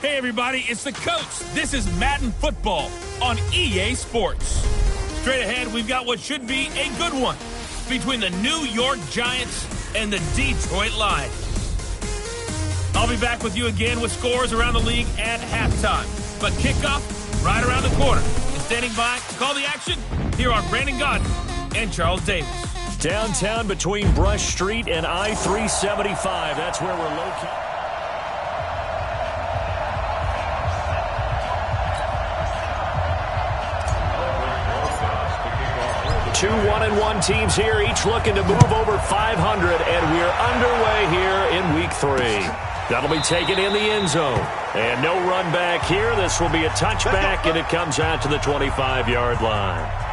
Hey everybody, it's the coach. This is Madden Football on EA Sports. Straight ahead, we've got what should be a good one between the New York Giants and the Detroit Lions. I'll be back with you again with scores around the league at halftime. But kickoff right around the corner. And standing by to call the action, here are Brandon Godden and Charles Davis. Downtown between Brush Street and I-375. That's where we're located. 2 1-1 teams here, each looking to move over 500, and we're underway here in Week 3. That'll be taken in the end zone. And no run back here. This will be a touchback, and it comes out to the 25-yard line.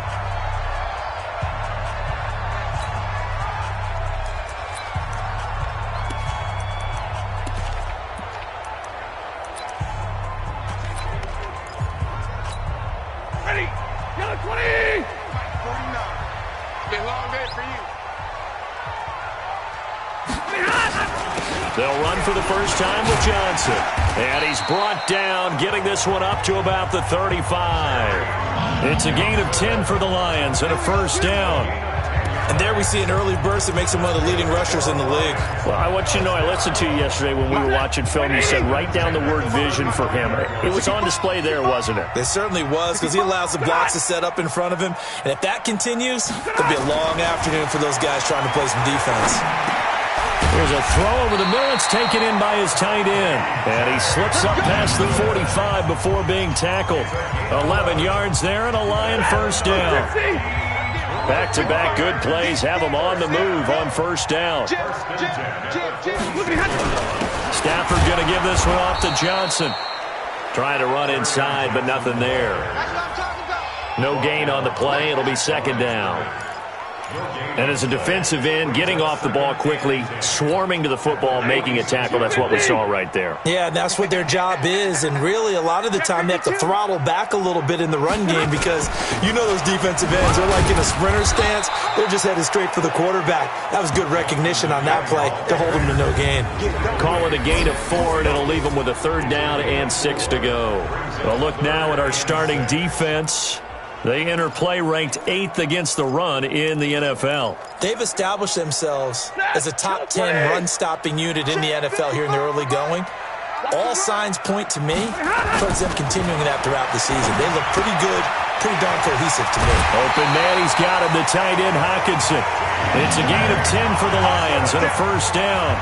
They'll run for the first time with Johnson. And he's brought down, getting this one up to about the 35. It's a gain of 10 for the Lions and a first down. And there we see an early burst that makes him one of the leading rushers in the league. Well, I want you to know, I listened to you yesterday when we were watching film. You said write down the word vision for him. It was on display there, wasn't it? It certainly was, because he allows the blocks to set up in front of him. And if that continues, there'll be a long afternoon for those guys trying to play some defense. Here's a throw over the middle. It's taken in by his tight end. And he slips up past the 45 before being tackled. 11 yards there and a Lion first down. Back-to-back good plays have him on the move on first down. Stafford going to give this one off to Johnson. Trying to run inside, but nothing there. No gain on the play. It'll be second down. And as a defensive end, getting off the ball quickly, swarming to the football, making a tackle, that's what we saw right there. Yeah, and that's what their job is. And really, a lot of the time, they have to throttle back a little bit in the run game because you know those defensive ends, they're like in a sprinter stance. They're just headed straight for the quarterback. That was good recognition on that play to hold them to no gain. Call it a gain of 4, and it'll leave them with a third down and 6 to go. Well, look now at our starting defense. They enter play ranked 8th against the run in the NFL. They've established themselves as a top 10 run-stopping unit in the NFL here in the early going. All signs point to me towards them continuing that throughout the season. They look pretty good, pretty darn cohesive to me. Open man, he's got him, the tight end Hockenson. It's a gain of 10 for the Lions and a first down.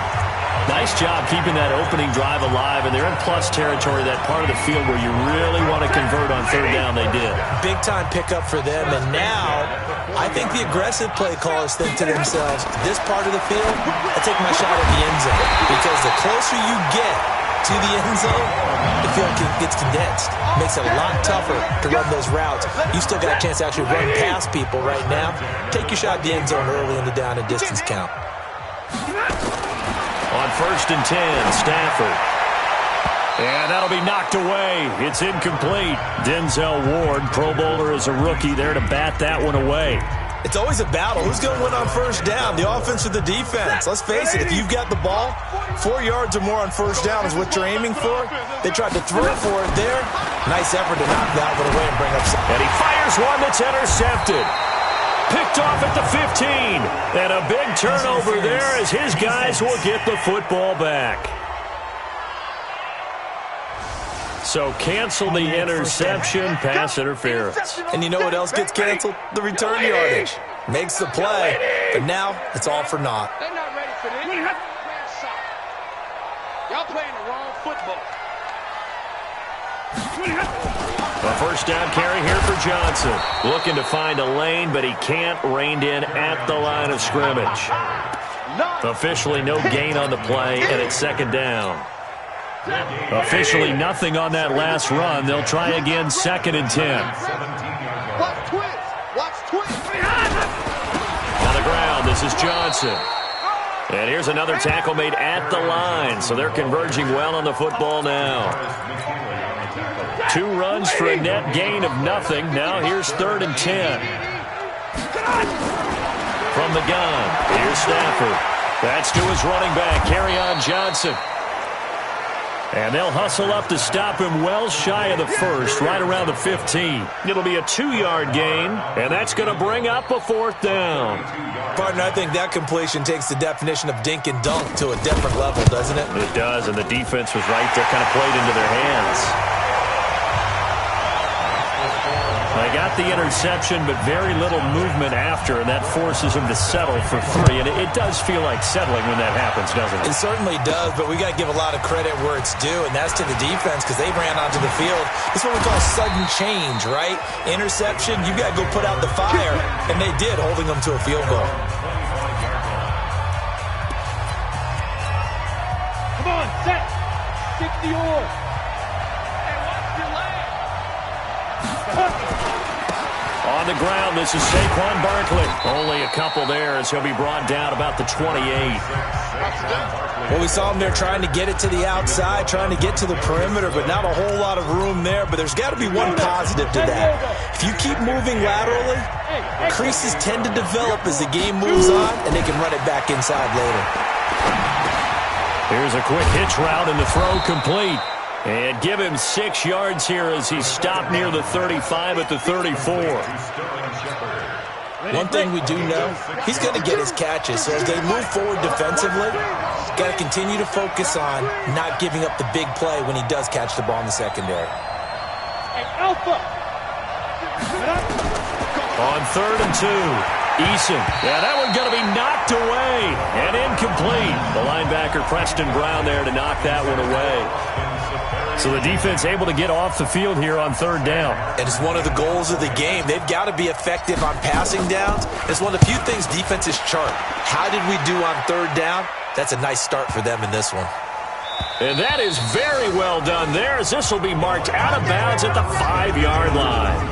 Nice job keeping that opening drive alive, and they're in plus territory, that part of the field where you really want to convert on third down. They did. Big-time pickup for them, and now I think the aggressive play callers think to themselves, this part of the field, I take my shot at the end zone, because the closer you get to the end zone, the field gets condensed. Makes it a lot tougher to run those routes. You still got a chance to actually run past people right now. Take your shot at the end zone early in the down and distance count. On 1st and 10, Stafford. And that'll be knocked away. It's incomplete. Denzel Ward, Pro Bowler as a rookie, there to bat that one away. It's always a battle. Who's going to win on first down, the offense or the defense? Let's face it, if you've got the ball, 4 yards or more on first down is what you're aiming for. They tried to throw for it there. Nice effort to knock that one away and bring up some. And he fires one that's intercepted. Picked off at the 15. And a big turnover there as his guys will get the football back. So cancel the interception, pass interference. And you know what else gets canceled? The return yardage. Makes the play, but now it's all for naught. They're not ready for this. Y'all playing the wrong football. A first down carry here for Johnson. Looking to find a lane, but he can't. Reined in at the line of scrimmage. Officially no gain on the play, and it's second down. Officially nothing on that last run. They'll try again, 2nd and 10. Watch twist. Watch twist. On the ground, this is Johnson. And here's another tackle made at the line, so they're converging well on the football now. 2 runs for a net gain of nothing. Now here's 3rd and 10. From the gun, here's Stafford. That's to his running back, Kerryon Johnson. And they'll hustle up to stop him well shy of the first, right around the 15. It'll be a 2-yard gain, and that's going to bring up a 4th down. Partner, I think that completion takes the definition of dink and dunk to a different level, doesn't it? It does, and the defense was right there, kind of played into their hands. They got the interception, but very little movement after, and that forces him to settle for 3. And it does feel like settling when that happens, doesn't it? It certainly does, but we got to give a lot of credit where it's due, and that's to the defense because they ran onto the field. It's what we call sudden change, right? Interception, you got to go put out the fire, and they did, holding them to a field goal. Come on, set. Stick the oar. Hey, watch your leg. On the ground, this is Saquon Barkley. Only a couple there as he'll be brought down about the 28. Well, we saw him there trying to get it to the outside, trying to get to the perimeter, but not a whole lot of room there. But there's got to be one positive to that. If you keep moving laterally, creases tend to develop as the game moves on, and they can run it back inside later. Here's a quick hitch route, and the throw complete. And give him 6 yards here as he's stopped near the 35 at the 34. One thing we do know, he's going to get his catches. So as they move forward defensively, got to continue to focus on not giving up the big play when he does catch the ball in the secondary. Hey, Alpha. On 3rd and 2, Eason. Yeah, that one's going to be knocked away and incomplete. The linebacker Preston Brown there to knock that one away. So the defense able to get off the field here on 3rd down. And it's one of the goals of the game. They've got to be effective on passing downs. It's one of the few things defenses chart. How did we do on 3rd down? That's a nice start for them in this one. And that is very well done there as this will be marked out of bounds at the 5-yard line.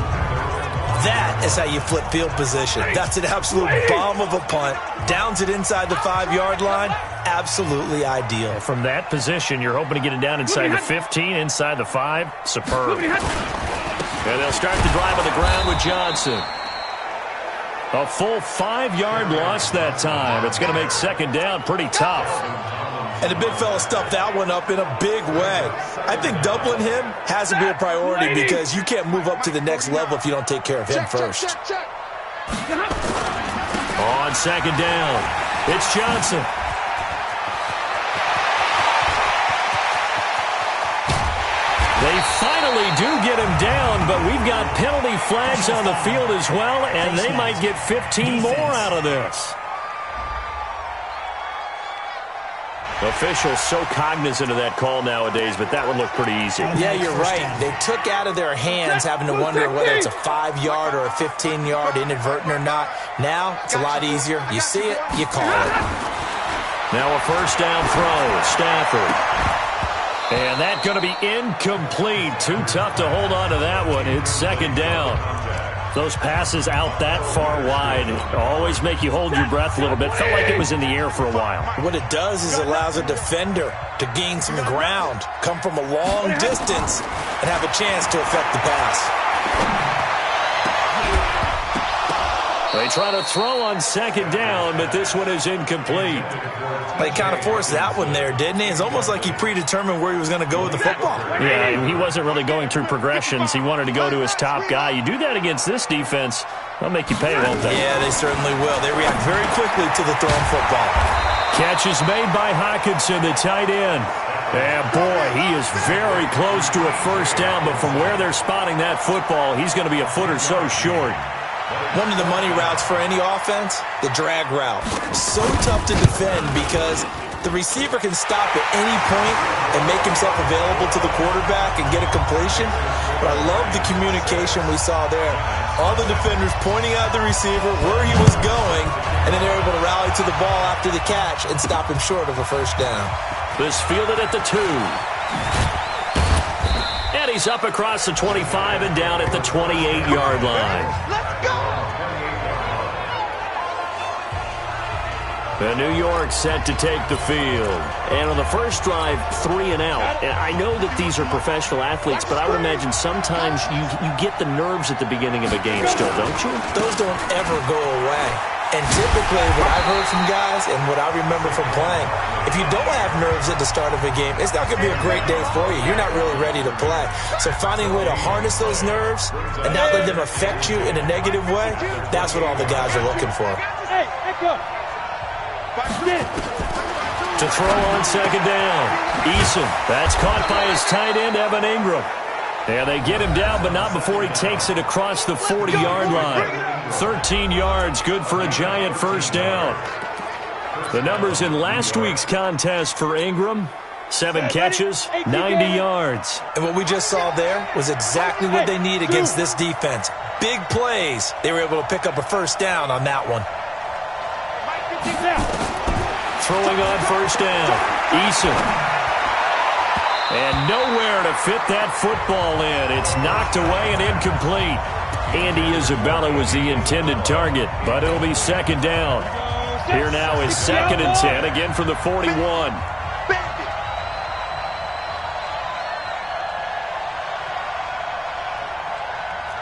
That is how you flip field position. That's an absolute bomb of a punt. Downs it inside the 5-yard line. Absolutely ideal. From that position, you're hoping to get it down inside the 15, inside the 5. Superb. And they'll start the drive on the ground with Johnson. A full 5-yard loss that time. It's going to make 2nd down pretty tough. And the big fella stuffed that one up in a big way. I think doubling him has to be a priority because you can't move up to the next level if you don't take care of him first. On 2nd down, it's Johnson. They finally do get him down, but we've got penalty flags on the field as well, and they might get 15 more out of this. Officials so cognizant of that call nowadays, but that one looked pretty easy. Yeah, you're right. They took out of their hands having to wonder whether it's a 5-yard or a 15-yard inadvertent or not. Now, it's a lot easier. You see it, you call it. Now a 1st down throw, Stafford. And that's going to be incomplete. Too tough to hold on to that one. It's 2nd down. Those passes out that far wide always make you hold your breath a little bit. Felt like it was in the air for a while. What it does is allows a defender to gain some ground, come from a long distance, and have a chance to affect the pass. They try to throw on 2nd down, but this one is incomplete. They kind of forced that one there, didn't he? It's almost like he predetermined where he was going to go with the football. Yeah, he wasn't really going through progressions. He wanted to go to his top guy. You do that against this defense, they'll make you pay, won't they? Yeah, they certainly will. They react very quickly to the thrown football. Catch is made by Hockenson, the tight end. And boy, he is very close to a 1st down, but from where they're spotting that football, he's going to be a foot or so short. One of the money routes for any offense, the drag route. So tough to defend because the receiver can stop at any point and make himself available to the quarterback and get a completion. But I love the communication we saw there. All the defenders pointing out the receiver, where he was going, and then they're able to rally to the ball after the catch and stop him short of a 1st down. This fielded at the 2. And he's up across the 25 and down at the 28-yard line. Let's go! The New York set to take the field. And on the first drive, 3 and out. And I know that these are professional athletes, but I would imagine sometimes you get the nerves at the beginning of a game still, don't you? Those don't ever go away. And typically, what I've heard from guys and what I remember from playing, if you don't have nerves at the start of a game, it's not going to be a great day for you. You're not really ready to play. So finding a way to harness those nerves and not let them affect you in a negative way, that's what all the guys are looking for. Hey, echo. To throw on second down. Eason. That's caught by his tight end, Evan Ingram. And they get him down, but not before he takes it across the 40-yard line. 13 yards, good for a Giant first down. The numbers in last week's contest for Ingram, 7 catches, 90 yards. And what we just saw there was exactly what they need against this defense. Big plays. They were able to pick up a first down on that one. Throwing on first down, Eason. And nowhere to fit that football in. It's knocked away and incomplete. Andy Isabella was the intended target, but it'll be second down. Here now is 2nd and 10, again from the 41.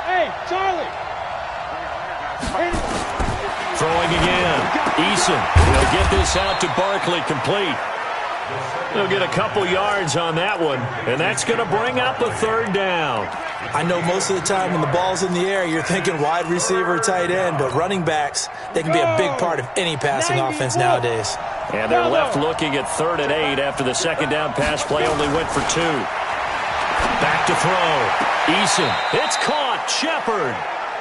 Hey, Charlie. Throwing again. Eason. He'll get this out to Barkley, complete. He'll get a couple yards on that one, and that's going to bring up a third down. I know most of the time when the ball's in the air, you're thinking wide receiver, tight end, but running backs, they can be a big part of any passing offense nowadays. And they're left looking at 3rd and 8 after the second down pass play only went for 2. Back to throw. Eason. It's caught. Shepard.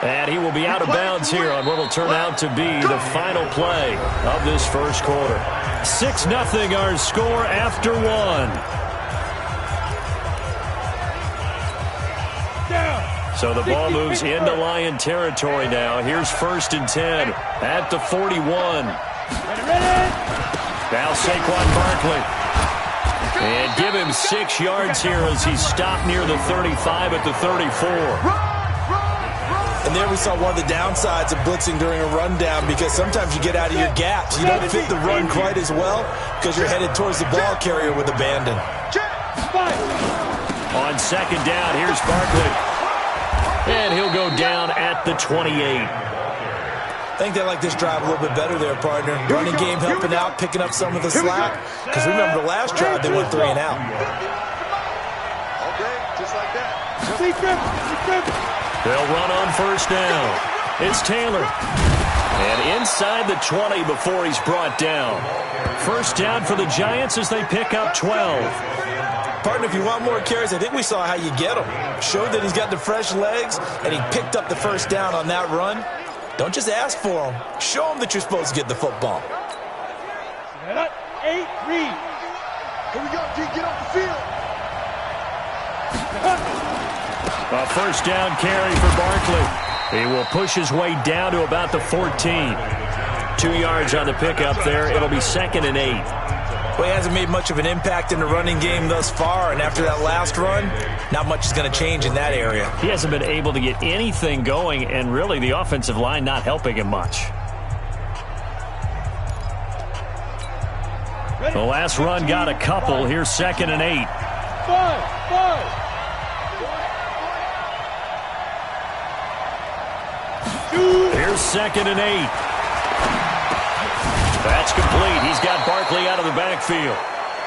And he will be out of bounds here on what will turn out to be the final play of this first quarter. 6-0 our score after 1. So the ball moves into Lion territory now. Here's 1st and 10 at the 41. Now Saquon Barkley. And give him 6 yards here as he stopped near the 35 at the 34. And there we saw one of the downsides of blitzing during a rundown, because sometimes you get out of your gaps. You don't fit the run quite as well because you're headed towards the ball carrier with abandon. On second down, here's Barkley. And he'll go down at the 28. I think they like this drive a little bit better there, partner. Running game helping out, picking up some of the slack. Because remember the last drive, they went 3 and out. Okay, just like that. They'll run on first down. It's Taylor. And inside the 20 before he's brought down. First down for the Giants as they pick up 12. Partner, if you want more carries, I think we saw how you get them. Showed that he's got the fresh legs, and he picked up the first down on that run. Don't just ask for him. Show him that you're supposed to get the football. 8, read. Here we go, G. Get off the field. A first down carry for Barkley. He will push his way down to about the 14. 2 yards on the pickup there. It'll be 2nd and 8. Well, he hasn't made much of an impact in the running game thus far, and after that last run, not much is going to change in that area. He hasn't been able to get anything going, and really the offensive line not helping him much. The last run got a couple. Here's 2nd and 8. 5. Here's 2nd and 8. That's complete. He's got Barkley out of the backfield.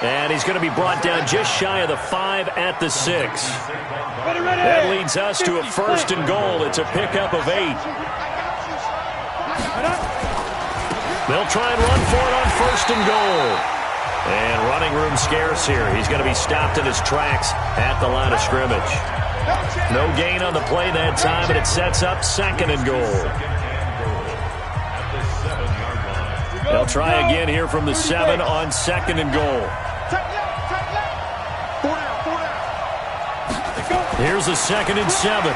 And he's going to be brought down just shy of the 5 at the 6. That leads us to a 1st and goal. It's a pickup of 8. They'll try and run for it on 1st and goal. And running room scarce here. He's going to be stopped in his tracks at the line of scrimmage. No gain on the play that time, and it sets up 2nd and goal. They'll try again here from the 7 on 2nd and goal. Here's a 2nd and 7.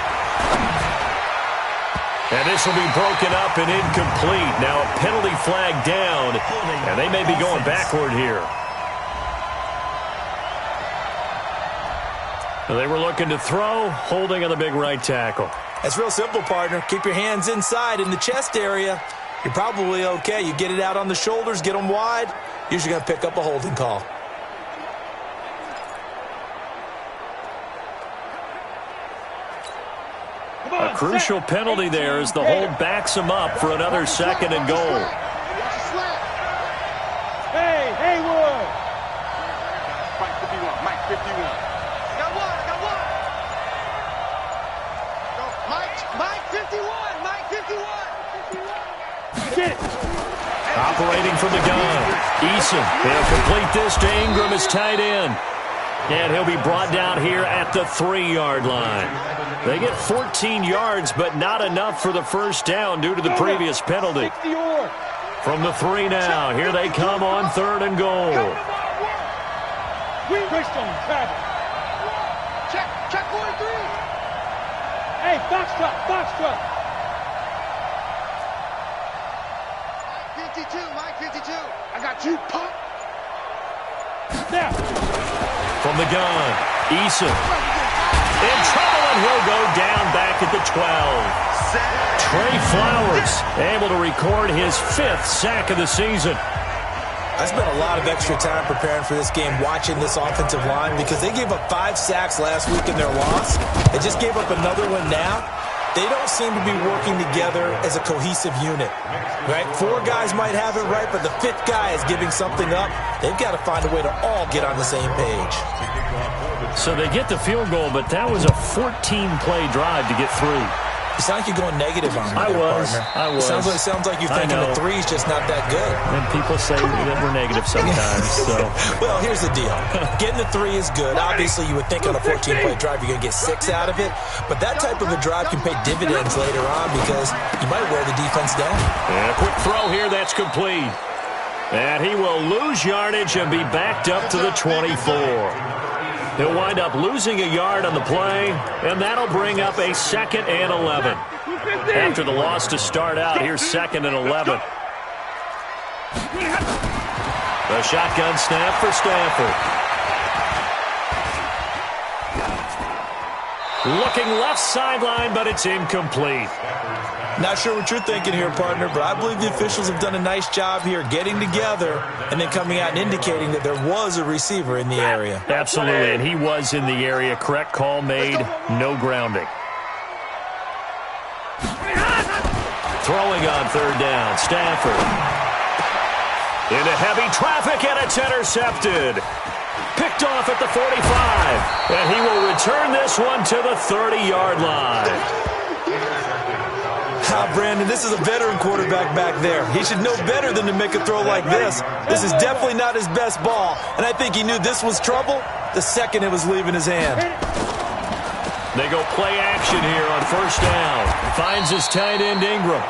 And this will be broken up and incomplete. Now a penalty flag down, and they may be going backward here. They were looking to throw, holding on the big right tackle. That's real simple, partner. Keep your hands inside in the chest area. You're probably okay. You get it out on the shoulders, get them wide. Usually going to pick up a holding call. A crucial penalty there as the hold backs him up for another 2nd and goal. Hey, Haywood. Mike 51, Mike 51. Got one. Mike 51, Mike 51. Get it. Operating from the gun. Eason, he'll complete this to Ingram as tight end. And he'll be brought down here at the 3-yard line. They get 14 yards, but not enough for the first down due to the previous penalty. From the 3 now, here they come on 3rd and goal. We pushed on travel. Check 43. Hey, box truck. Mike 52. I got you, punk. Snap. From the gun, Eason. In trouble, and he'll go down back at the 12. Trey Flowers able to record his 5th sack of the season. I spent a lot of extra time preparing for this game watching this offensive line because they gave up 5 sacks last week in their loss. They just gave up another one now. They don't seem to be working together as a cohesive unit, right? 4 guys might have it right, but the 5th guy is giving something up. They've got to find a way to all get on the same page. So they get the field goal, but that was a 14-play drive to get through. It sounds like you're going negative on me, I was. It sounds like you're thinking the 3's just not that good. And people say that we're negative sometimes. So. Well, here's the deal. Getting the 3 is good. Obviously, you would think on a 14-play drive you're going to get 6 out of it. But that type of a drive can pay dividends later on because you might wear the defense down. And a quick throw here that's complete. And he will lose yardage and be backed up to the 24. He'll wind up losing a yard on the play, and that'll bring up a 2nd and 11. After the loss to start out, here's 2nd and 11. The shotgun snap for Stafford. Looking left sideline, but it's incomplete. Not sure what you're thinking here, partner, but I believe the officials have done a nice job here getting together and then coming out and indicating that there was a receiver in the area. Absolutely, and he was in the area. Correct call made, no grounding. Throwing on 3rd down, Stafford. Into heavy traffic, and it's intercepted. Picked off at the 45, and he will return this one to the 30-yard line. Brandon, this is a veteran quarterback back there. He should know better than to make a throw like this. This is definitely not his best ball, and I think he knew this was trouble the second it was leaving his hand. They go play action here on 1st down. Finds his tight end, Ingram.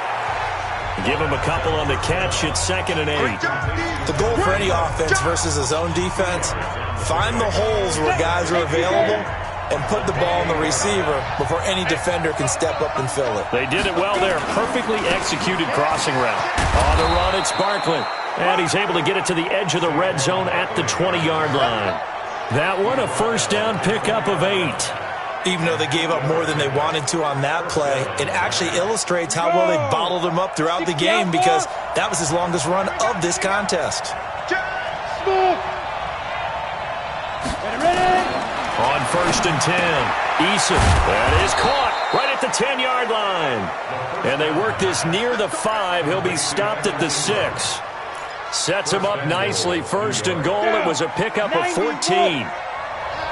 Give him a couple on the catch. It's 2nd and 8. The goal for any offense versus a zone defense, find the holes where guys are available and put the ball in the receiver before any defender can step up and fill it. They did it well there. Perfectly executed crossing route. On the run, it's Barkley. And he's able to get it to the edge of the red zone at the 20-yard line. That one, a 1st down pickup of 8. Even though they gave up more than they wanted to on that play, it actually illustrates how well they bottled him up throughout the game because that was his longest run of this contest. On 1st and 10, Eason. That is caught right at the 10-yard line. And they work this near the 5. He'll be stopped at the 6. Sets him up nicely. 1st and goal. It was a pickup of 14.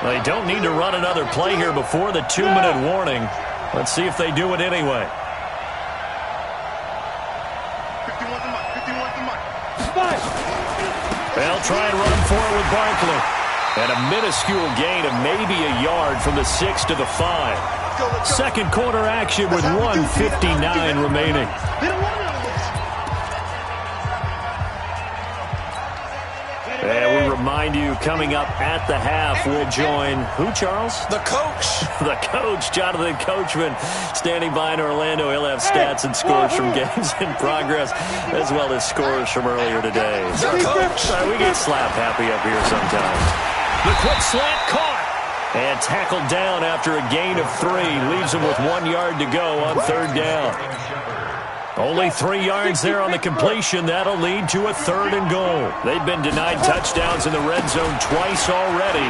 They don't need to run another play here before the 2-minute warning. Let's see if they do it anyway. 51's the mark. 51's the mark. They'll try and run forward with Barkley. And a minuscule gain of maybe a yard from the 6 to the 5. Second quarter action with 1:59 remaining. And we remind you, coming up at the half, we'll join who, Charles? The coach. The coach, Jonathan Coachman, standing by in Orlando. He'll have stats and scores from games in progress, as well as scores from earlier today. The coach. We get slap happy up here sometimes. The quick slant caught. And tackled down after a gain of 3. Leaves him with 1 yard to go on 3rd down. Only 3 yards there on the completion. That'll lead to a 3rd and goal. They've been denied touchdowns in the red zone twice already.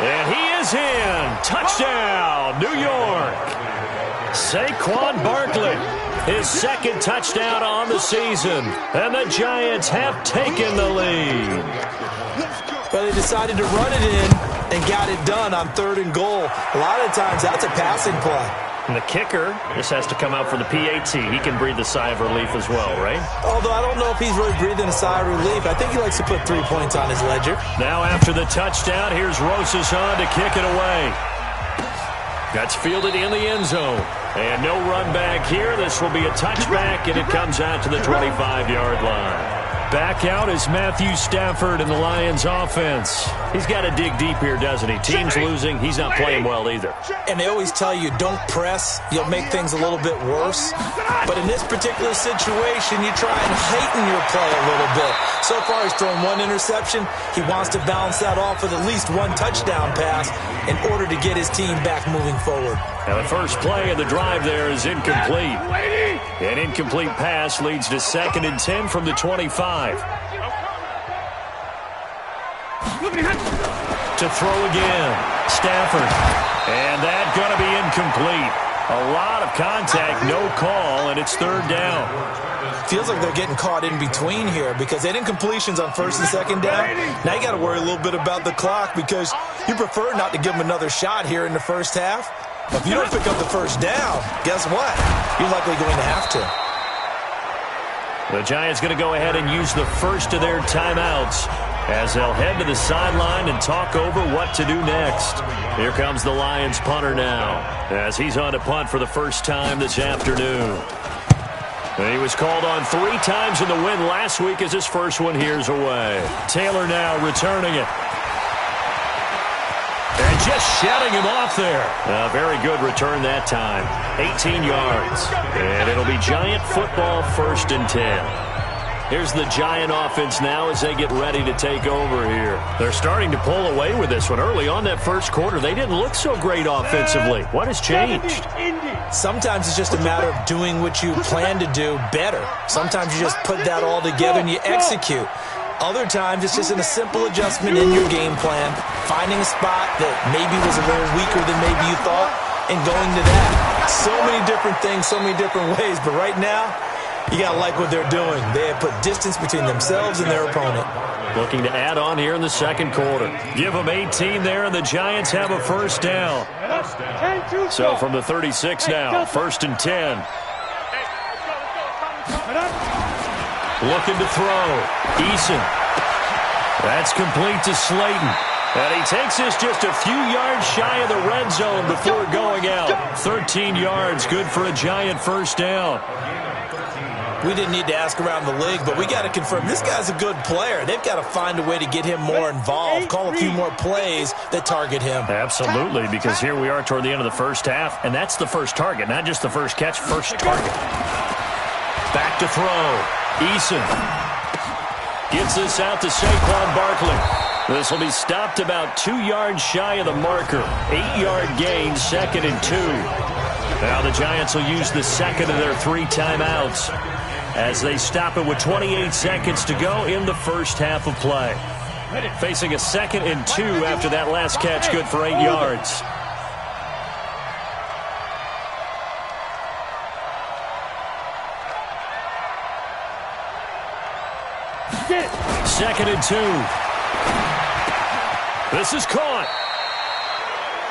And he is in. Touchdown, New York. Saquon Barkley, his second touchdown on the season, and the Giants have taken the lead. But they decided to run it in and got it done on 3rd and goal. A lot of times that's a passing play. And the kicker just has to come out for the PAT. He can breathe a sigh of relief as well, right? Although I don't know if he's really breathing a sigh of relief. I think he likes to put 3 points on his ledger. Now after the touchdown, here's Rosas on to kick it away. That's fielded in the end zone. And no run back here. This will be a touchback, and it comes out to the 25-yard line. Back out is Matthew Stafford in the Lions offense. He's got to dig deep here, doesn't he? Team's losing. He's not playing well either. And they always tell you, don't press. You'll make things a little bit worse. But in this particular situation, you try and heighten your play a little bit. So far, he's thrown 1 interception. He wants to balance that off with at least 1 touchdown pass in order to get his team back moving forward. Now the first play of the drive there is incomplete. An incomplete pass leads to 2nd and 10 from the 25. To throw again, Stafford. And that's going to be incomplete. A lot of contact, no call, and it's 3rd down. Feels like they're getting caught in between here because they had incompletions on 1st and 2nd down. Now you got to worry a little bit about the clock because you prefer not to give them another shot here in the first half. But if you don't pick up the 1st down, guess what? You're likely going to have to. The Giants going to go ahead and use the first of their timeouts as they'll head to the sideline and talk over what to do next. Here comes the Lions punter now as he's on to punt for the first time this afternoon. And he was called on 3 times in the win last week as his first one here's away. Taylor now returning it. And just shutting him off there. A very good return that time. 18 yards. And it'll be Giant football 1st and 10. Here's the Giant offense now as they get ready to take over here. They're starting to pull away with this one. Early on that first quarter, they didn't look so great offensively. What has changed? Sometimes it's just a matter of doing what you plan to do better. Sometimes you just put that all together and you execute. Other times, it's just a simple adjustment in your game plan, finding a spot that maybe was a little weaker than maybe you thought, and going to that. So many different things, so many different ways, but right now, you got to like what they're doing. They have put distance between themselves and their opponent. Looking to add on here in the second quarter. Give them 18 there, and the Giants have a 1st down. So from the 36 now, 1st and 10. Looking to throw. Eason. That's complete to Slayton. And he takes this just a few yards shy of the red zone before going out. 13 yards, good for a Giant 1st down. We didn't need to ask around the league, but we got to confirm this guy's a good player. They've got to find a way to get him more involved, call a few more plays that target him. Absolutely, because here we are toward the end of the first half, and that's the first target, not just the first catch, first target. Back to throw. Eason gets this out to Saquon Barkley. This will be stopped about 2 yards shy of the marker. 8-yard gain, 2nd and 2. Now the Giants will use the second of their 3 timeouts as they stop it with 28 seconds to go in the first half of play. Facing a 2nd and 2 after that last catch, good for 8 yards. Second and 2. This is caught.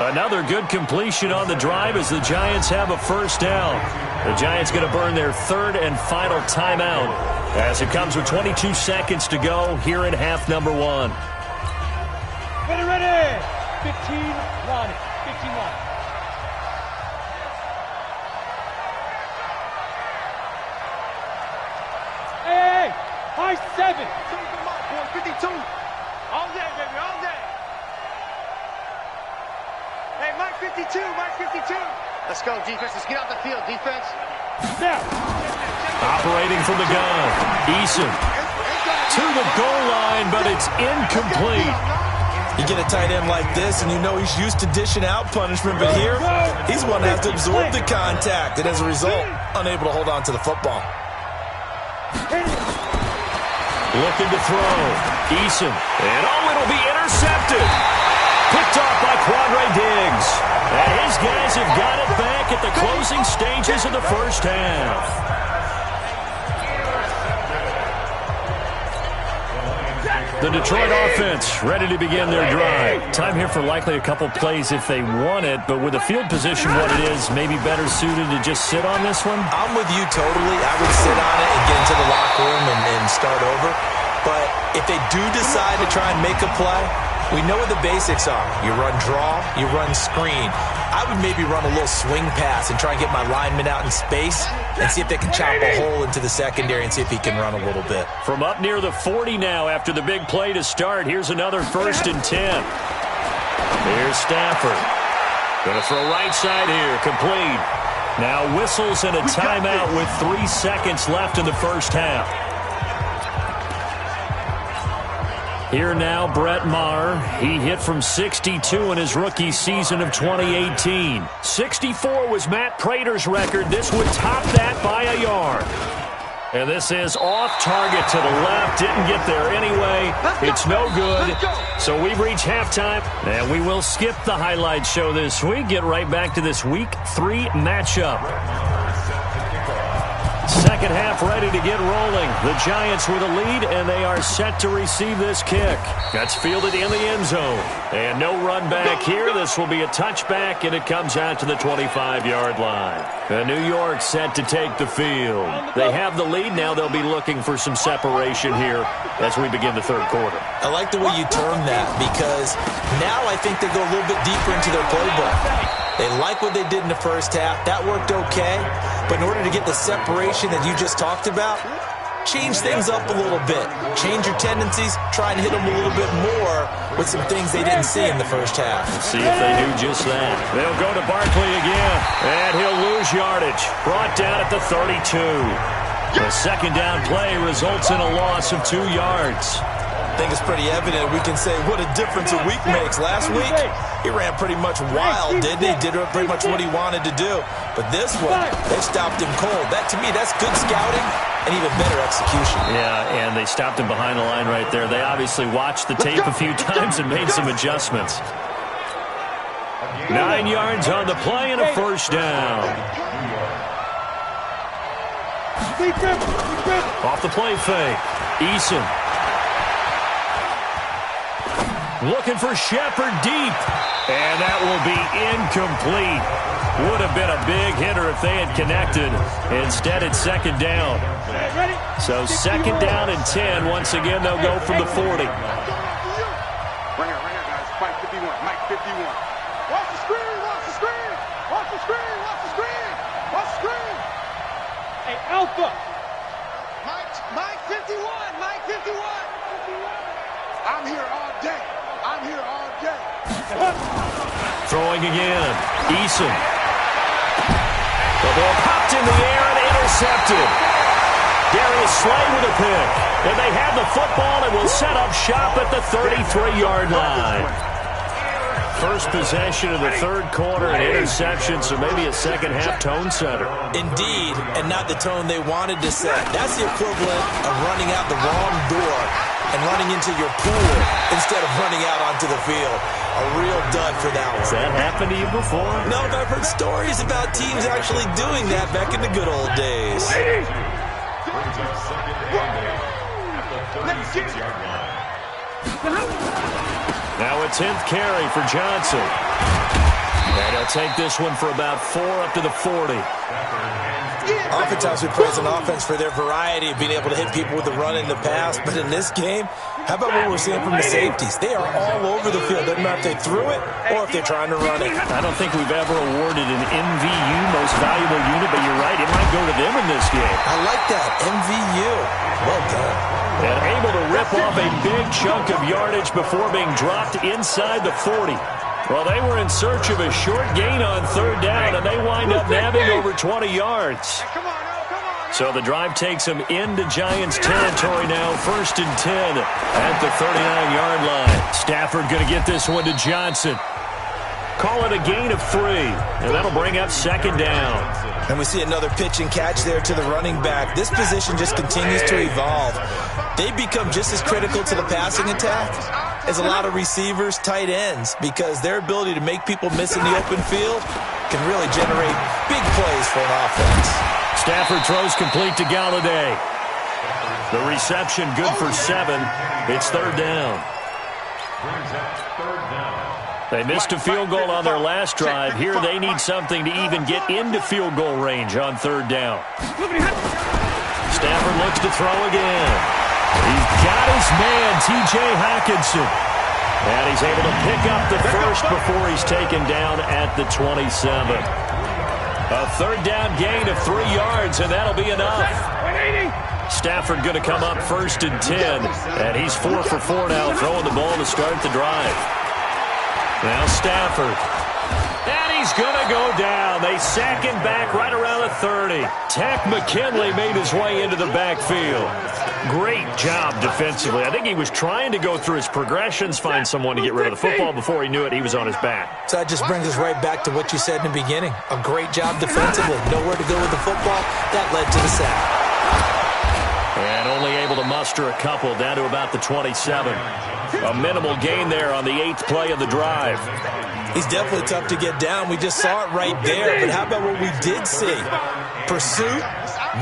Another good completion on the drive as the Giants have a 1st down. The Giants going to burn their 3rd and final timeout as it comes with 22 seconds to go here in half number 1. Ready. 15-1. 15-1. Hey, high 7. 52. All day, baby, all day. Hey, Mike 52, Mike 52. Let's go, defense. Let's get out the field, defense. Snap. Operating from the gun. Eason to the goal line, but it's incomplete. You get a tight end like this, and you know he's used to dishing out punishment, but here, he's one that has to absorb the contact, and as a result, unable to hold on to the football. Looking to throw. Eason. And it'll be intercepted. Picked off by Quadre Diggs. And his guys have got it back at the closing stages of the first half. The Detroit offense ready to begin their drive. Time here for likely a couple plays if they want it, but with the field position what it is, maybe better suited to just sit on this one? I'm with you totally. I would sit on it and get into the locker room and start over. But if they do decide to try and make a play, we know what the basics are. You run draw, you run screen. I would maybe run a little swing pass and try and get my lineman out in space and see if they can chop a hole into the secondary and see if he can run a little bit. From up near the 40 now after the big play to start, here's another 1st and 10. Here's Stafford. Going to throw right side here, complete. Now whistles and a timeout with 3 seconds left in the first half. Here now, Brett Maher. He hit from 62 in his rookie season of 2018. 64 was Matt Prater's record. This would top that by a yard. And this is off target to the left. Didn't get there anyway. It's no good. So we've reached halftime, and we will skip the highlight show this week. Get right back to this Week 3 matchup. Second half ready to get rolling. The Giants with a lead, and they are set to receive this kick. That's fielded in the end zone. And no run back here. This will be a touchback, and it comes out to the 25-yard line. And New York set to take the field. They have the lead. Now they'll be looking for some separation here as we begin the third quarter. I like the way you term that because now I think they go a little bit deeper into their playbook. They like what they did in the first half. That worked okay. But in order to get the separation that you just talked about, change things up a little bit. Change your tendencies. Try and hit them a little bit more with some things they didn't see in the first half. See if they do just that. They'll go to Barkley again. And he'll lose yardage. Brought down at the 32. The second down play results in a loss of 2 yards. I think it's pretty evident we can say what a difference a week makes. Last week, he ran pretty much wild, didn't he? Did pretty much what he wanted to do. But this one, they stopped him cold. That, to me, that's good scouting and even better execution. Yeah, and they stopped him behind the line right there. They obviously watched the tape a few times and made some adjustments. 9 yards on the play and a first down. Off the play fake. Eason. Looking for Shepard deep. And that will be incomplete. Would have been a big hitter if they had connected. Instead, it's second down. So second down and 10. Once again, they'll go from the 40. Right here, guys. Mike 51. Mike 51. Watch the screen. Watch the screen. Watch the screen. Watch the screen. Watch the screen. Hey, Alpha. Mike 51. Mike 51. I'm here all day. I'm here all day. Throwing again. Eason. The ball popped in the air and intercepted. Darius Slay with a pick. And they have the football and will set up shop at the 33-yard line. First possession of the third quarter, an interception, so maybe a second-half tone setter. Indeed, and not the tone they wanted to set. That's the equivalent of running out the wrong door and running into your pool instead of running out onto the field. A real dud for that one. Has that happened to you before? No, but I've heard stories about teams actually doing that back in the good old days. Now a 10th carry for Johnson. And he'll take this one for about 4 up to the 40. Oftentimes we praise an offense for their variety of being able to hit people with the run in the pass, but in this game, how about what we're seeing from the safeties? They are all over the field. Doesn't matter if they threw it or if they're trying to run it. I don't think we've ever awarded an MVU, most valuable unit, but you're right, it might go to them in this game. I like that, MVU. Well done. And able to rip off a big chunk of yardage before being dropped inside the 40. Well, they were in search of a short gain on third down, and they wind up nabbing over 20 yards. So the drive takes them into Giants territory now, 1st and 10 at the 39-yard line. Stafford going to get this one to Johnson. Call it a gain of 3, and that'll bring up second down. And we see another pitch and catch there to the running back. This position just continues to evolve. They become just as critical to the passing attack is a lot of receivers, tight ends, because their ability to make people miss in the open field can really generate big plays for an offense. Stafford throws complete to Galladay. The reception good for 7. It's third down. They missed a field goal on their last drive. Here they need something to even get into field goal range on third down. Stafford looks to throw again. He's got his man, T.J. Hockenson. And he's able to pick up the first before he's taken down at the 27. A third down gain of 3 yards, and that'll be enough. Stafford going to come up first and 10, and he's 4 for 4 now, throwing the ball to start the drive. Now Stafford. And he's going to go down. They sack him back right around the 30. Tech McKinley made his way into the backfield. Great job defensively. I think he was trying to go through his progressions, find someone to get rid of the football. Before he knew it, he was on his back. So that just brings us right back to what you said in the beginning. A great job defensively. Nowhere to go with the football. That led to the sack. And only able to muster a couple, down to about the 27. A minimal gain there on the 8th play of the drive. He's definitely tough to get down. We just saw it right there. But how about what we did see? Pursuit,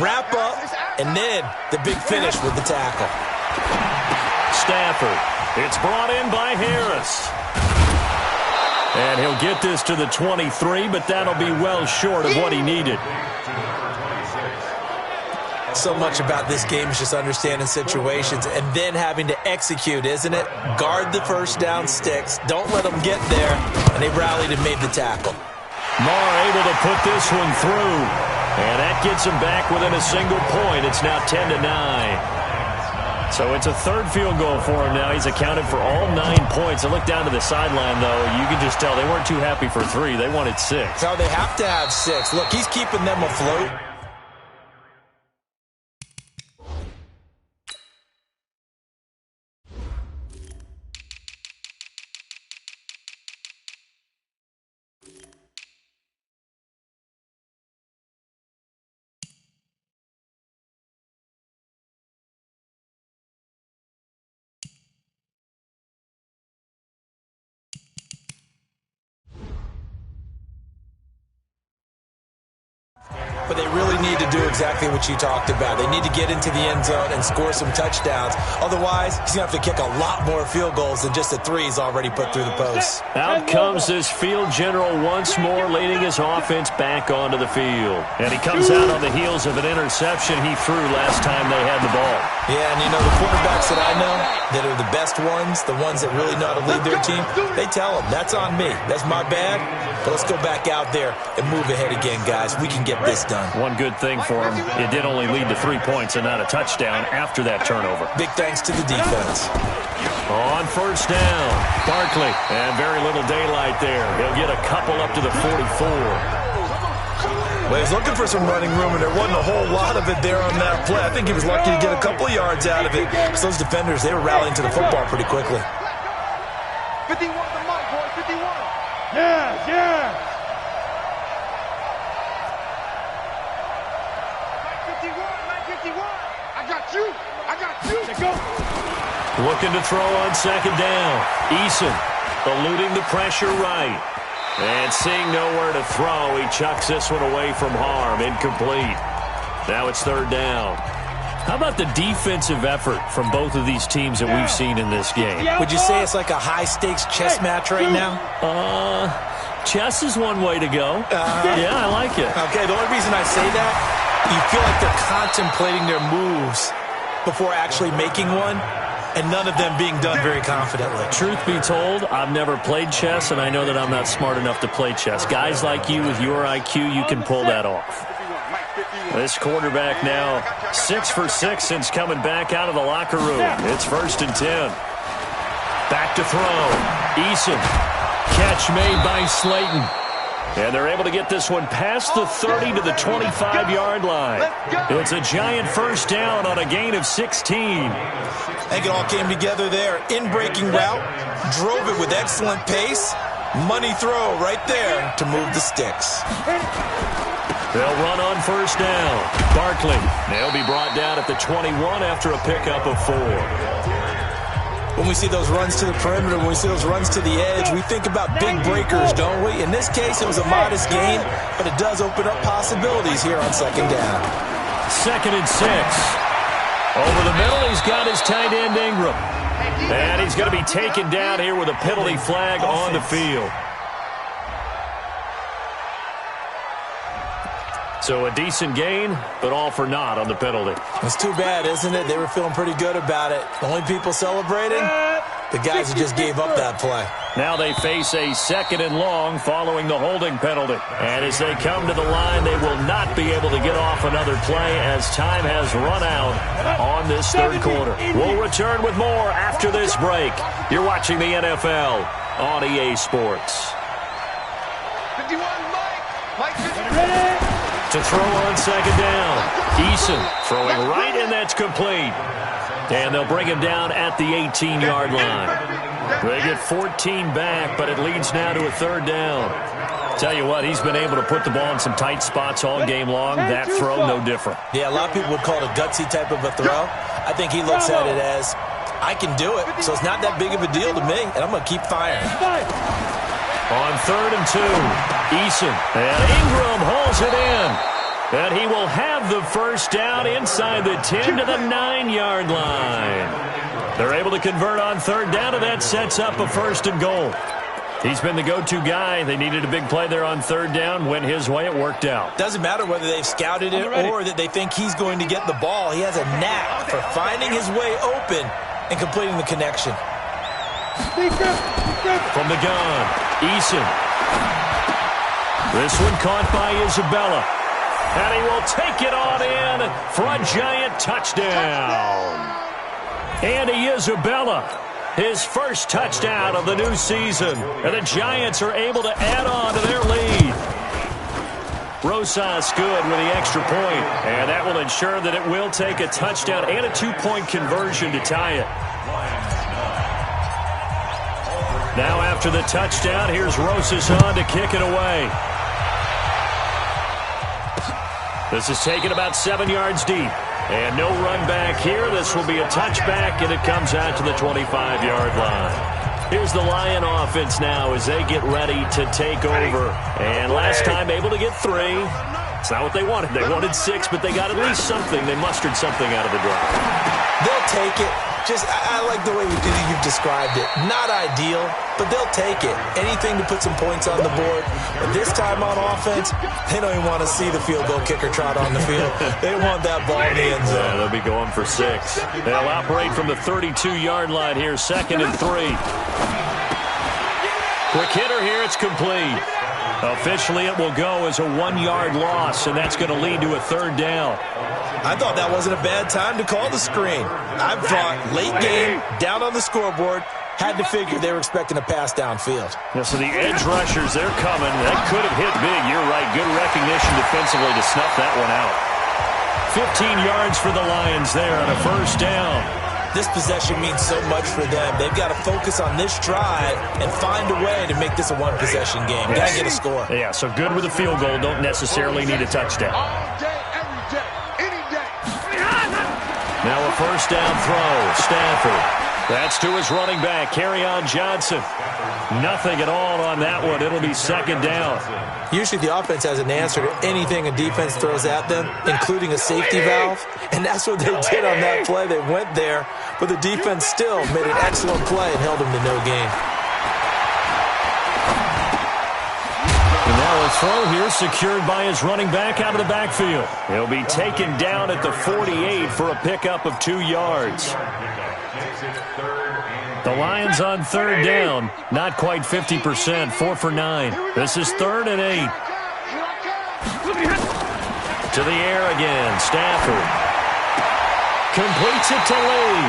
wrap up, and then the big finish with the tackle. Stafford. It's brought in by Harris. And he'll get this to the 23, but that'll be well short of what he needed. So much about this game is just understanding situations and then having to execute, isn't it? Guard the first down sticks. Don't let them get there. And they rallied and made the tackle. Marr able to put this one through. And that gets him back within a single point. It's now 10-9. So it's a third field goal for him now. He's accounted for all 9 points. I look down to the sideline, though. You can just tell they weren't too happy for 3. They wanted 6. No, they have to have 6. Look, he's keeping them afloat. But they really need to do exactly what you talked about. They need to get into the end zone and score some touchdowns. Otherwise, he's going to have to kick a lot more field goals than just the 3 he's already put through the post. Out comes this field general once more, leading his offense back onto the field. And he comes out on the heels of an interception he threw last time they had the ball. Yeah, and you know, the quarterbacks that I know that are the best ones, the ones that really know how to lead their team, they tell them, that's on me. That's my bad. But let's go back out there and move ahead again, guys. We can get this done. One good thing for him, it did only lead to 3 points and not a touchdown after that turnover. Big thanks to the defense. On first down, Barkley, and very little daylight there. He'll get a couple up to the 44. Well, he's looking for some running room, and there wasn't a whole lot of it there on that play. I think he was lucky to get a couple of yards out of it, because those defenders, they were rallying to the football pretty quickly. 51 to Mike, boy, 51. Yeah, yeah. Looking to throw on second down. Eason eluding the pressure right. And seeing nowhere to throw, he chucks this one away from harm. Incomplete. Now it's third down. How about the defensive effort from both of these teams that we've seen in this game? Would you say it's like a high-stakes chess match right now? Chess is one way to go. Yeah, I like it. Okay, the only reason I say that, you feel like they're contemplating their moves before actually making one, and none of them being done very confidently. Truth be told, I've never played chess, and I know that I'm not smart enough to play chess. Guys like you with your IQ, you can pull that off. This quarterback now 6 for 6 since coming back out of the locker room. It's first and 10. Back to throw. Eason. Catch made by Slayton. And they're able to get this one past the 30 to the 25-yard line. It's a giant first down on a gain of 16. I think it all came together there. In-breaking route, drove it with excellent pace. Money throw right there to move the sticks. They'll run on first down. Barkley. They'll be brought down at the 21 after a pickup of 4. when we see those runs to the perimeter, when we see those runs to the edge, we think about big breakers, don't we? In this case, it was a modest gain, but it does open up possibilities here on second down. 2nd and 6. Over the middle, he's got his tight end Ingram. And he's going to be taken down here with a penalty flag on the field. So a decent gain, but all for naught on the penalty. It's too bad, isn't it? They were feeling pretty good about it. The only people celebrating, the guys who just gave up that play. Now they face a 2nd and long following the holding penalty. And as they come to the line, they will not be able to get off another play as time has run out on this third quarter. We'll return with more after this break. You're watching the NFL on EA Sports. 51, Mike 51. To throw on second down. Eason throwing right, and that's complete. And they'll bring him down at the 18-yard line. They get 14 back, but it leads now to a third down. Tell you what, he's been able to put the ball in some tight spots all game long. That throw, no different. Yeah, a lot of people would call it a gutsy type of a throw. I think he looks at it as, I can do it, so it's not that big of a deal to me, and I'm going to keep firing. On 3rd and 2, Eason, and Ingram holds it in. And he will have the first down inside the 10 to the 9-yard line. They're able to convert on 3rd down, and that sets up a 1st and goal. He's been the go-to guy. They needed a big play there on 3rd down. Went his way. It worked out. Doesn't matter whether they've scouted it or that they think he's going to get the ball. He has a knack for finding his way open and completing the connection. From the gun, Eason. This one caught by Isabella. And he will take it on in for a giant touchdown. Andy Isabella, his first touchdown of the new season. And the Giants are able to add on to their lead. Rosas good with the extra point. And that will ensure that it will take a touchdown and a 2-point conversion to tie it. Now after the touchdown, here's Rosas on to kick it away. This is taken about 7 yards deep. And no run back here. This will be a touchback, and it comes out to the 25-yard line. Here's the Lion offense now as they get ready to take over. And last time able to get 3. It's not what they wanted. They wanted 6, but they got at least something. They mustered something out of the drive. They'll take it. I like the way you've described it. Not ideal, but they'll take it. Anything to put some points on the board. But this time on offense, they don't even want to see the field goal kicker trot on the field. They want that ball in the end zone. Yeah, they'll be going for 6. They'll operate from the 32-yard line here, 2nd and 3. Quick hitter here, it's complete. Officially, it will go as a 1-yard loss, and that's going to lead to a 3rd down. I thought that wasn't a bad time to call the screen. I thought late game, down on the scoreboard, had to figure they were expecting a pass downfield. Yeah, so the edge rushers, they're coming. That could have hit big. You're right. Good recognition defensively to snuff that one out. 15 yards for the Lions there on a 1st down. This possession means so much for them. They've got to focus on this drive and find a way to make this a one-possession game. Got to get a score. Yeah, so good with a field goal. Don't necessarily need a touchdown. All day, every day, any day. Now a 1st down throw. Stafford. That's to his running back, Kerryon Johnson. Nothing at all on that one. It'll be 2nd down. Usually the offense has an answer to anything a defense throws at them, including a safety valve. And that's what they did on that play. They went there, but the defense still made an excellent play and held them to no gain. And now a throw here secured by his running back out of the backfield. He'll be taken down at the 48 for a pickup of 2 yards. The Lions on 3rd down, not quite 50%, 4 for 9. This is 3rd and 8. To the air again, Stafford. Completes it to Lee.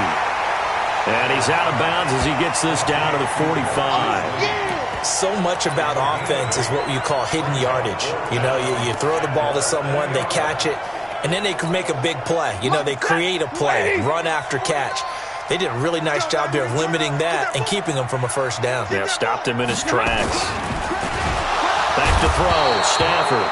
And he's out of bounds as he gets this down to the 45. So much about offense is what you call hidden yardage. You know, you throw the ball to someone, they catch it, and then they can make a big play. You know, they create a play, run after catch. They did a really nice job there of limiting that and keeping him from a 1st down. Yeah, stopped him in his tracks. Back to throw, Stafford.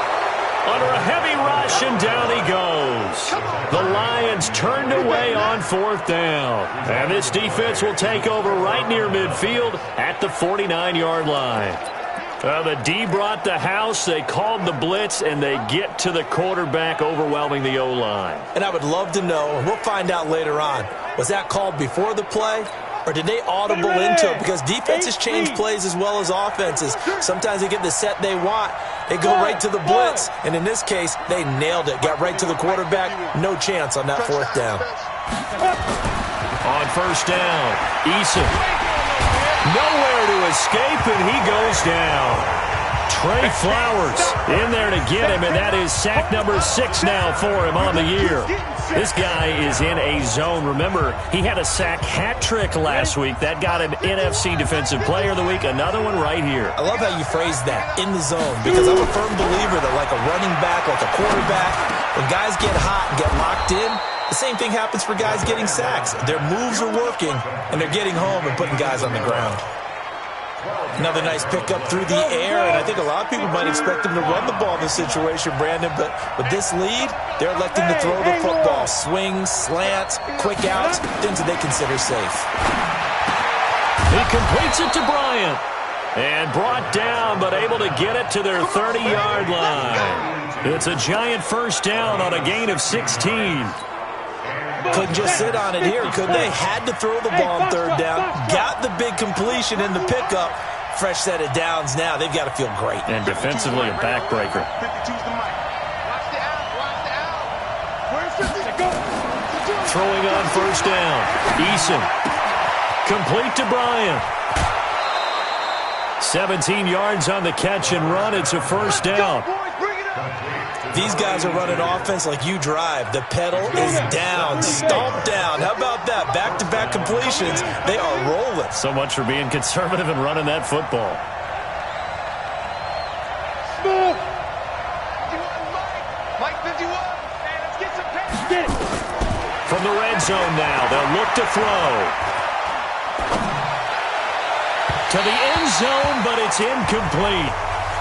under a heavy rush, and down he goes. The Lions turned away on 4th down. And this defense will take over right near midfield at the 49-yard line. The D brought the house. They called the blitz, and they get to the quarterback, overwhelming the O-line. And I would love to know, and we'll find out later on, was that called before the play? Or did they audible into it? Because defenses change plays as well as offenses. Sometimes they get the set they want. They go right to the blitz. And in this case, they nailed it. Got right to the quarterback. No chance on that 4th down. On 1st down, Eason. Nowhere to escape, and he goes down. Trey Flowers in there to get him, and that is sack number 6 now for him on the year. This guy is in a zone. Remember, he had a sack hat trick last week. That got him NFC Defensive Player of the Week. Another one right here. I love how you phrase that, in the zone, because I'm a firm believer that like a running back, like a quarterback, when guys get hot and get locked in, the same thing happens for guys getting sacks. Their moves are working, and they're getting home and putting guys on the ground. Another nice pickup through the air, and I think a lot of people might expect him to run the ball in this situation, Brandon, but with this lead, they're electing to throw the football. Swings, slants, quick outs, things that they consider safe. He completes it to Bryant, and brought down, but able to get it to their 30-yard line. It's a giant 1st down on a gain of 16. Couldn't just sit on it here, could they? Had to throw the ball on 3rd down. Got the big completion in the pickup. Fresh set of downs now. They've got to feel great. And defensively, a backbreaker. Throwing on 1st down. Eason. Complete to Bryant. 17 yards on the catch and run. It's a 1st down. These guys are running offense like you drive. The pedal is down, stomped down. How about that? Back-to-back completions. They are rolling. So much for being conservative and running that football. Mike 51. Hey, let's get some pass. Get it. From the red zone now, they'll look to throw. To the end zone, but it's incomplete.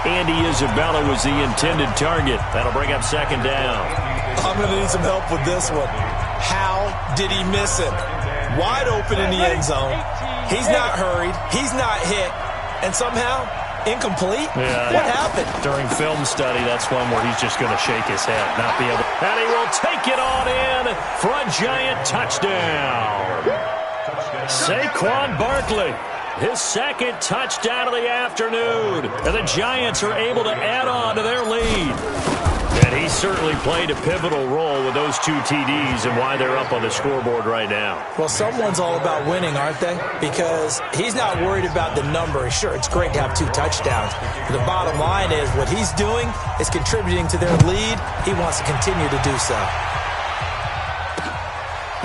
Andy Isabella was the intended target. That'll bring up 2nd down. I'm going to need some help with this one. How did he miss it? Wide open in the end zone. He's not hurried. He's not hit. And somehow, incomplete? Yeah. What happened? During film study, that's one where he's just going to shake his head, not be able to. And he will take it on in for a giant touchdown. Saquon Barkley. His 2nd touchdown of the afternoon. And the Giants are able to add on to their lead. And he certainly played a pivotal role with those 2 TDs and why they're up on the scoreboard right now. Well, someone's all about winning, aren't they? Because he's not worried about the number. Sure, it's great to have 2 touchdowns. But the bottom line is what he's doing is contributing to their lead. He wants to continue to do so.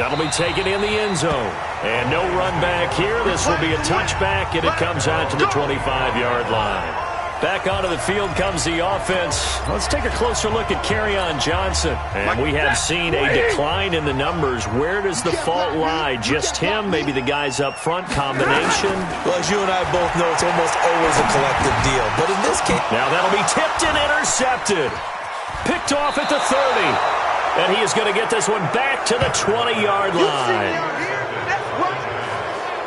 That'll be taken in the end zone. And no run back here. This will be a touchback, and it comes out to the 25-yard line. Back onto the field comes the offense. Let's take a closer look at Kerryon Johnson. And we have seen a decline in the numbers. Where does the fault lie? Just him? Maybe the guys up front? Combination? Well, as you and I both know, it's almost always a collective deal. But in this case... Now that'll be tipped and intercepted. Picked off at the 30. And he is going to get this one back to the 20-yard line.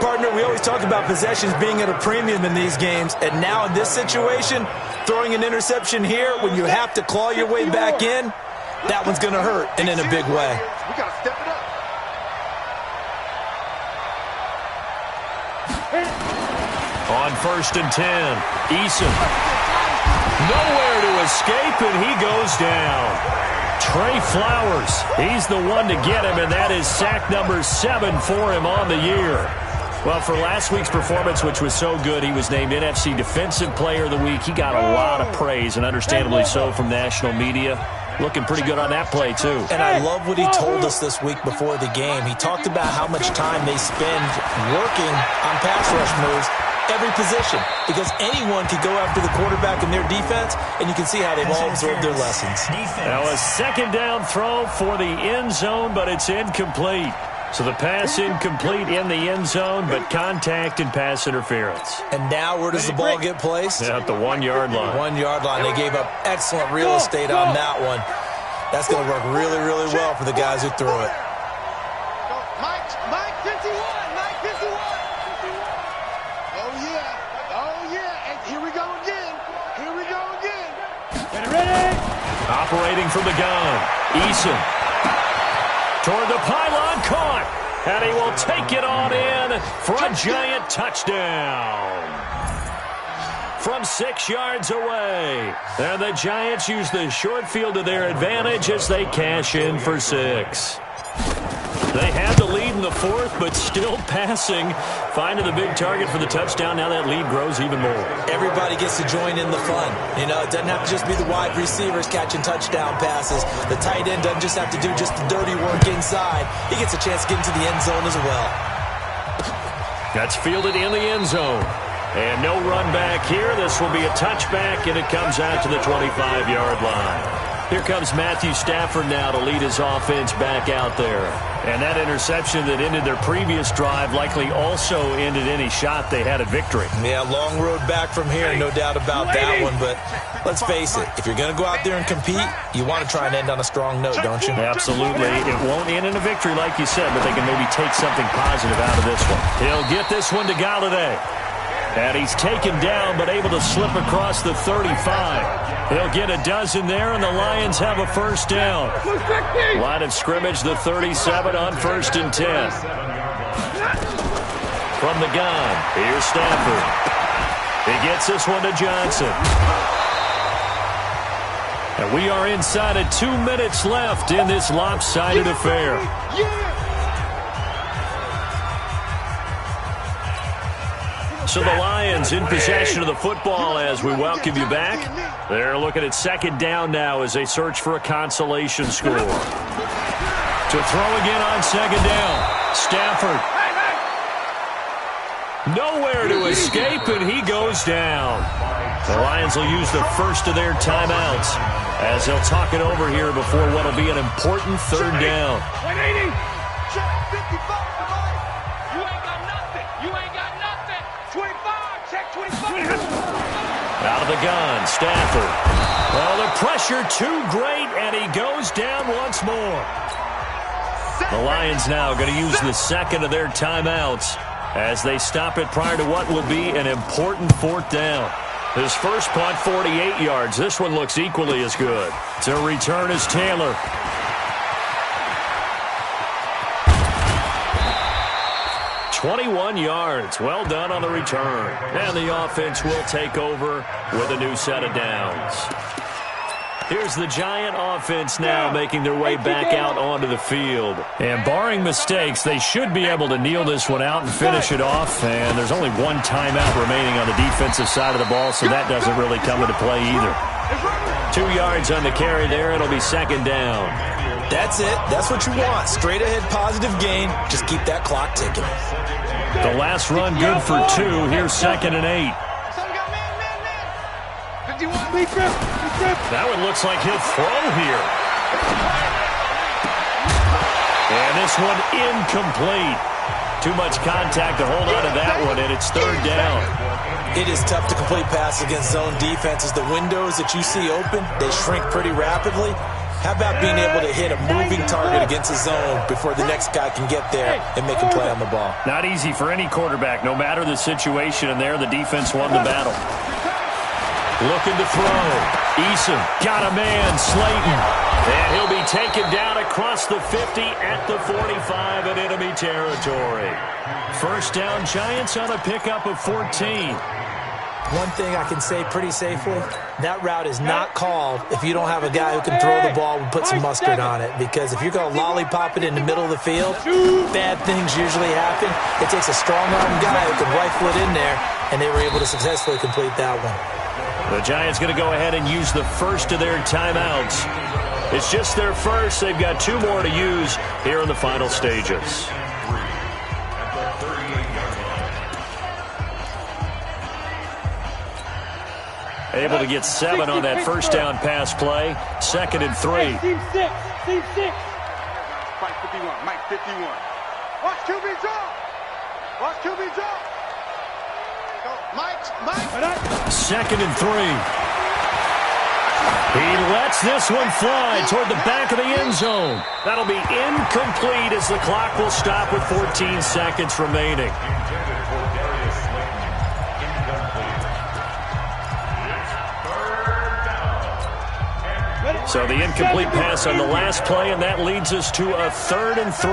Partner, we always talk about possessions being at a premium in these games, and now in this situation, throwing an interception here when you have to claw your way back in, that one's going to hurt, and in a big way. We got to step it up. On 1st and 10, Eason. Nowhere to escape, and he goes down. Trey Flowers, he's the one to get him, and that is sack number 7 for him on the year. Well, for last week's performance, which was so good, he was named NFC Defensive Player of the Week. He got a lot of praise, and understandably so, from national media. Looking pretty good on that play, too. And I love what he told us this week before the game. He talked about how much time they spend working on pass rush moves, every position, because anyone can go after the quarterback in their defense, and you can see how they've all absorbed their lessons. Now a 2nd down throw for the end zone, but it's incomplete. So the pass incomplete in the end zone, but contact and pass interference. And now where does the ball get placed? At the 1-yard line. 1-yard line. They gave up excellent real estate on that one. That's going to work really, really well for the guys who threw it. Mike 51. Mike 51. Oh, yeah. Oh, yeah. And here we go again. Here we go again. Ready? Operating from the gun. Eason. Toward the pylon, caught. And he will take it on in for a Giant touchdown. From 6 yards away. And the Giants use the short field to their advantage as they cash in for 6. They had the lead in the fourth, but still passing. Finding the big target for the touchdown. Now that lead grows even more. Everybody gets to join in the fun. You know, it doesn't have to just be the wide receivers catching touchdown passes. The tight end doesn't just have to do just the dirty work inside. He gets a chance to get into the end zone as well. That's fielded in the end zone. And no run back here. This will be a touchback, and it comes out to the 25-yard line. Here comes Matthew Stafford now to lead his offense back out there. And that interception that ended their previous drive likely also ended any shot they had at victory. Yeah, long road back from here, no doubt about that one. But let's face it, if you're going to go out there and compete, you want to try and end on a strong note, don't you? Absolutely. It won't end in a victory like you said, but they can maybe take something positive out of this one. He'll get this one to Galladay. And he's taken down, but able to slip across the 35. He'll get a dozen there, and the Lions have a first down. Line of scrimmage, the 37 on 1st and 10. From the gun, here's Stafford. He gets this one to Johnson. And we are inside of 2 minutes left in this lopsided affair. So the Lions in possession of the football as we welcome you back. They're looking at 2nd down now as they search for a consolation score. To throw again on 2nd down. Stafford. Nowhere to escape, and he goes down. The Lions will use the first of their timeouts as they'll talk it over here before what will be an important 3rd down. 180. Check 55. You ain't got nothing. You ain't got nothing. 25. Check 25. Out of the gun, Stafford. Well, the pressure too great, and he goes down once more. The Lions now going to use the 2nd of their timeouts as they stop it prior to what will be an important 4th down. His first punt, 48 yards. This one looks equally as good. To return is Taylor. "21 yards. Well done on the return. And the offense will take over with a new set of downs. Here's the Giant offense now making their way back out onto the field. And barring mistakes, they should be able to kneel this one out and finish it off. And there's only one timeout remaining on the defensive side of the ball, so that doesn't really come into play either. 2 yards on the carry there. It'll be 2nd down. That's it. That's what you want. Straight ahead positive gain. Just keep that clock ticking. The last run good for 2. Here's 2nd and 8. That one looks like he'll throw here. And this one incomplete. Too much contact to hold on to that one, and it's 3rd down. It is tough to complete passes against zone defenses. The windows that you see open, they shrink pretty rapidly. How about being able to hit a moving target against a zone before the next guy can get there and make a play on the ball? Not easy for any quarterback, no matter the situation, and there the defense won the battle. Looking to throw. Eason got a man, Slayton. And he'll be taken down across the 50 at the 45 in enemy territory. First down, Giants on a pickup of 14. One thing I can say pretty safely, that route is not called if you don't have a guy who can throw the ball and put some mustard on it. Because if you're going to lollipop it in the middle of the field, bad things usually happen. It takes a strong-arm guy who can rifle it in there, and they were able to successfully complete that one. The Giants going to go ahead and use the first of their timeouts. It's just their first. They've got 2 more to use here in the final stages. Able to get 7 on that first down pass play. 2nd and 3. Team 6. Team 6. Mike 51. Mike 51. Watch QB drop. Watch QB drop. Go, Mike. 2nd and 3. He lets this one fly toward the back of the end zone. That'll be incomplete as the clock will stop with 14 seconds remaining. So the incomplete pass on the last play, and that leads us to a 3rd and 3.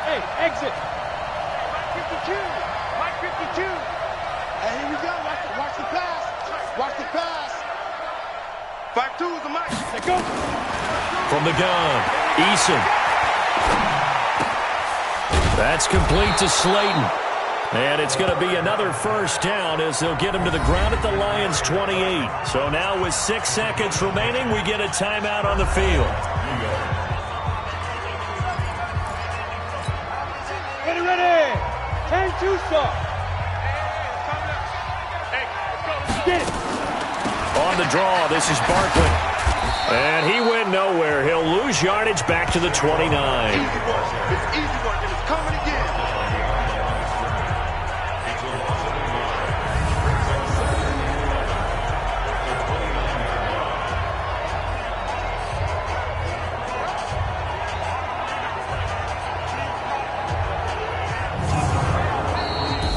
Hey, exit. Mike 52. And here we go. Watch the pass. Watch the pass. 5-2 is the Mike. Let's go. From the gun, Eason. That's complete to Slayton. And it's going to be another first down as they'll get him to the ground at the Lions' 28. So now with 6 seconds remaining, we get a timeout on the field. Ready. 10-2 stop. Get it. On the draw, this is Barkley. And he went nowhere. He'll lose yardage back to the 29. Easy work. It's easy work, and it's coming again.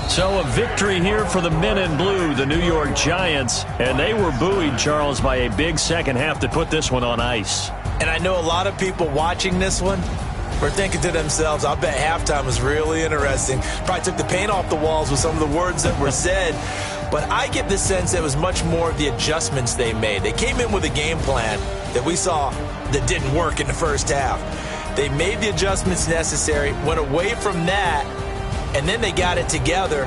So a victory here for the men in blue, the New York Giants. And they were buoyed, Charles, by a big second half to put this one on ice. And I know a lot of people watching this one were thinking to themselves, I bet halftime was really interesting. Probably took the paint off the walls with some of the words that were said. But I get the sense it was much more of the adjustments they made. They came in with a game plan that we saw that didn't work in the first half. They made the adjustments necessary, went away from that, and then they got it together,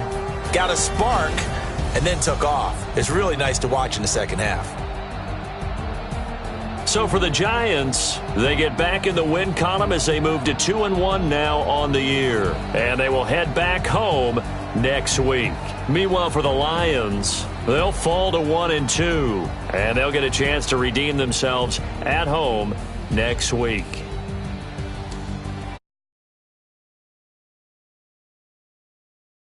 got a spark, and then took off. It's really nice to watch in the second half. So for the Giants, they get back in the win column as they move to 2-1 now on the year. And they will head back home next week. Meanwhile, for the Lions, they'll fall to 1-2. And they'll get a chance to redeem themselves at home next week.